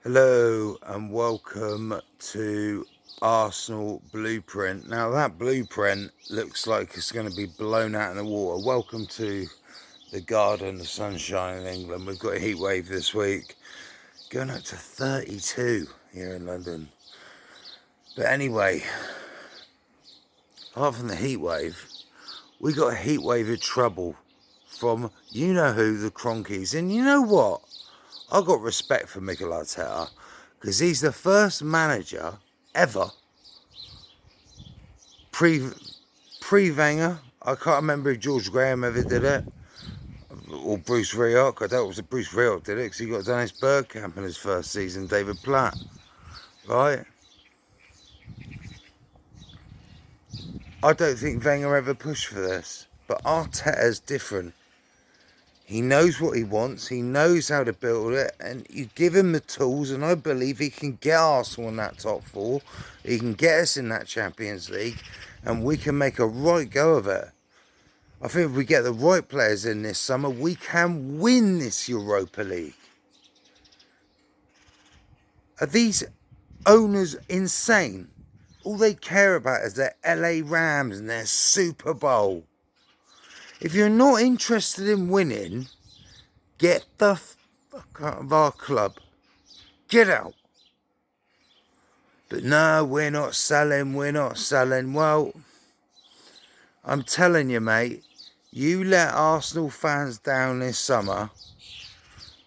Hello and welcome to Arsenal Blueprint. Now that blueprint looks like it's going to be blown out in the water. Welcome to the Garden of Sunshine in England. We've got a heat wave this week, going up to 32 here in London. But anyway, apart from the heat wave, we got a heat wave of trouble from you know who, the Cronkies. And you know what? I've got respect for Mikel Arteta because he's the first manager ever pre-Wenger. I can't remember if George Graham ever did it or Bruce Rioch. I doubt it was Bruce Rioch did it because he got Dennis Bergkamp in his first season, David Platt, right? I don't think Wenger ever pushed for this, but Arteta's different. He knows what he wants, he knows how to build it, and you give him the tools, and I believe he can get Arsenal in that top four, he can get us in that Champions League, and we can make a right go of it. I think if we get the right players in this summer, we can win this Europa League. Are these owners insane? All they care about is their LA Rams and their Super Bowl. If you're not interested in winning, get the fuck out of our club. Get out. But no, we're not selling. Well, I'm telling you, mate, you let Arsenal fans down this summer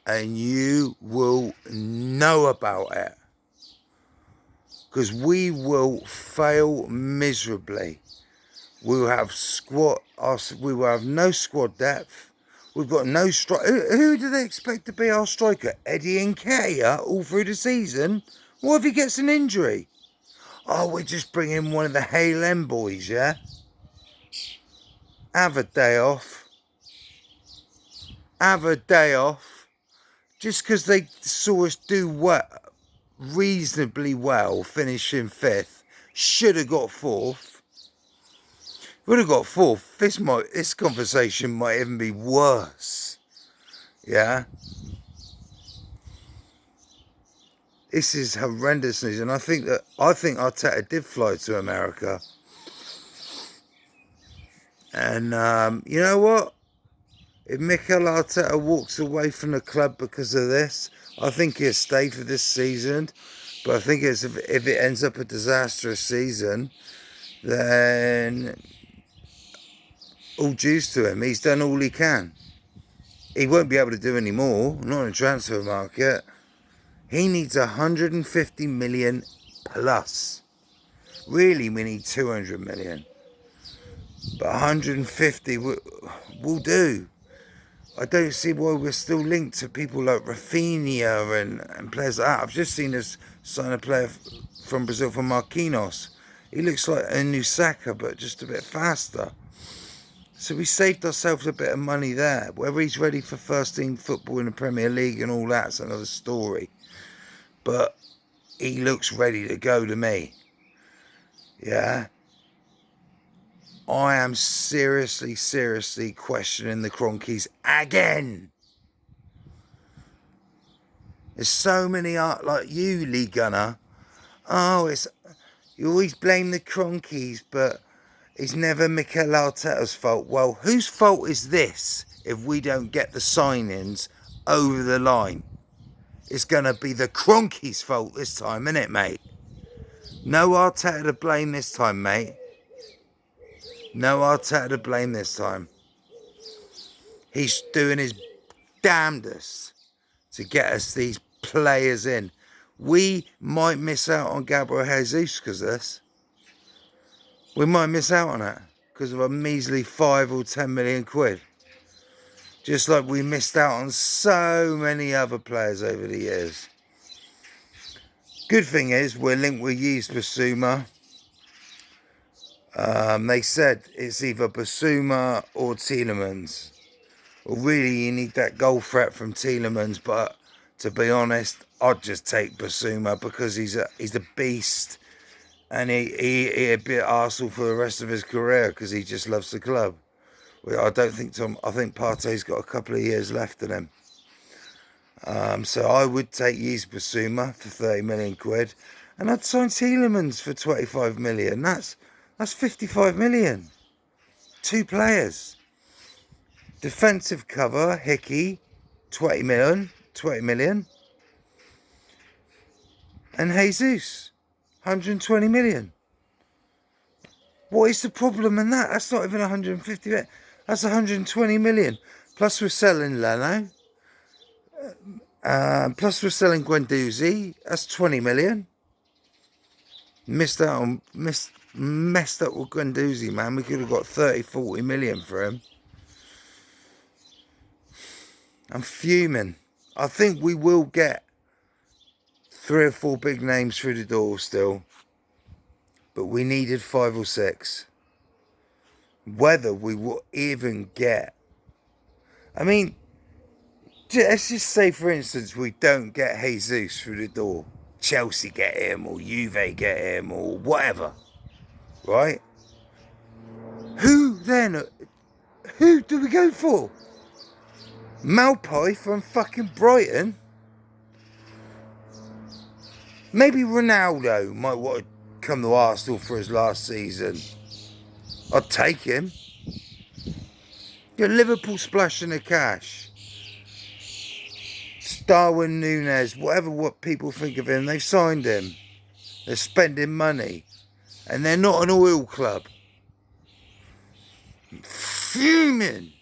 and you will know about it. Because we will fail miserably. We will have no squad depth. We've got no strike. Who do they expect to be our striker? Eddie Nketiah all through the season? What if he gets an injury? Oh, we're just bringing one of the Hale M boys, yeah? Have a day off. Just because they saw us do reasonably well, finishing fifth. Should have got fourth. Would have got fourth. This conversation might even be worse. Yeah. This is horrendous news, and I think Arteta did fly to America. And you know what? If Mikel Arteta walks away from the club because of this, I think he'll stay for this season. But I think if it ends up a disastrous season, then all dues to him. He's done all he can. He won't be able to do any more, not in the transfer market. He needs 150 million plus. Really, we need 200 million. But 150 will do. I don't see why we're still linked to people like Rafinha and players like that. I've just seen us sign a player from Brazil for Marquinhos. He looks like a new Saka, but just a bit faster. So we saved ourselves a bit of money there. Whether he's ready for first team football in the Premier League and all that's another story. But he looks ready to go to me. Yeah. I am seriously questioning the Cronkies again. There's so many like you, Lee Gunner. Oh, you always blame the Cronkies, but it's never Mikel Arteta's fault. Well, whose fault is this if we don't get the signings over the line? It's going to be the Cronkies' fault this time, isn't it, mate? No Arteta to blame this time, mate. No Arteta to blame this time. He's doing his damnedest to get us these players in. We might miss out on Gabriel Jesus because of this. We might miss out on it because of a measly 5 or 10 million quid. Just like we missed out on so many other players over the years. Good thing is we're linked with Yves Bissouma. They said it's either Bissouma or Tielemans. Well, really, you need that goal threat from Tielemans, but to be honest, I'd just take Bissouma because he's a beast. And he'd be at Arsenal for the rest of his career because he just loves the club. I think Partey's got a couple of years left in him. So I would take Yves Bissouma for 30 million quid, and I'd sign Tielemans for 25 million. That's 55 million. 2 players. Defensive cover, Hickey, 20 million. And Jesus, 120 million. What is the problem in that? That's not even 150 million. That's 120 million. Plus we're selling Leno. Plus we're selling Guendouzi. That's 20 million. Messed up with Guendouzi, man. We could have got 30, 40 million for him. I'm fuming. I think we will get 3 or 4 big names through the door still. But we needed 5 or 6. Whether we will even get... I mean, let's just say, for instance, we don't get Jesus through the door. Chelsea get him, or Juve get him, or whatever. Right? Who then? Who do we go for? Malpai from fucking Brighton? Maybe Ronaldo might want to come to Arsenal for his last season. I'd take him. Liverpool splashing the cash. Darwin Núñez, whatever what people think of him, they've signed him. They're spending money. And they're not an oil club. Fuming.